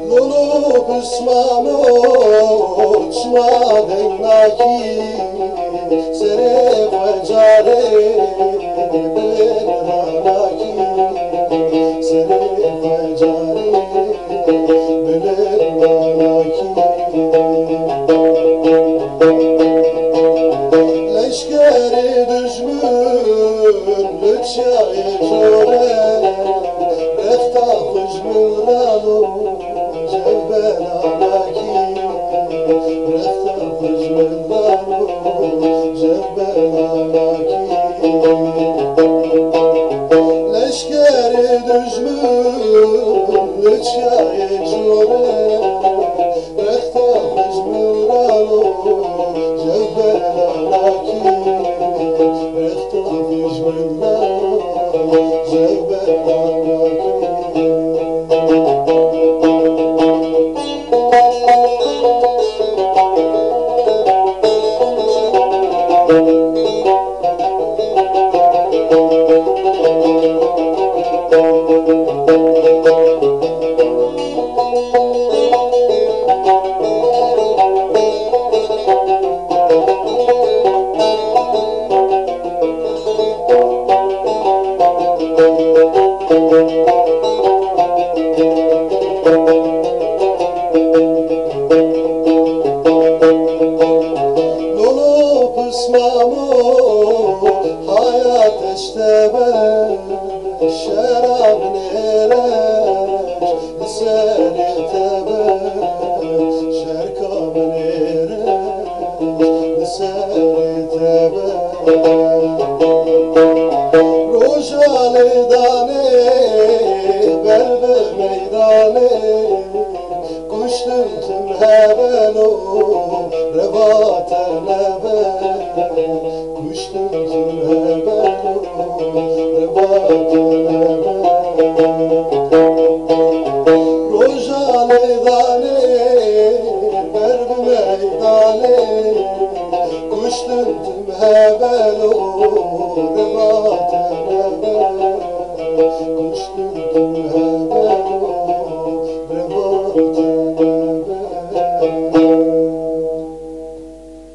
LoLo Pismamo çmadenaki siverek vecare bilenaki siverek vecare bilenaki leşkeri düşmün lütçayı jore refta kujmilralo Jebbelanaki, refta kujmilralo Jebbelanaki leşkeri düşmün lütçayı jore refta kujmilralo Jebbelanaki refta kujmilralo Jebbelanaki LoLo Pismamo hayat eştebe şerab nereş seni tebe şerkab nereş seni tebe rojali dane berbe meydane kuştum tüm hebelo revatene kuştum tüm hebelo revatene rojali dane berbe meydane kuştum tüm hebelo revatene kuştum tüm hebelo revatene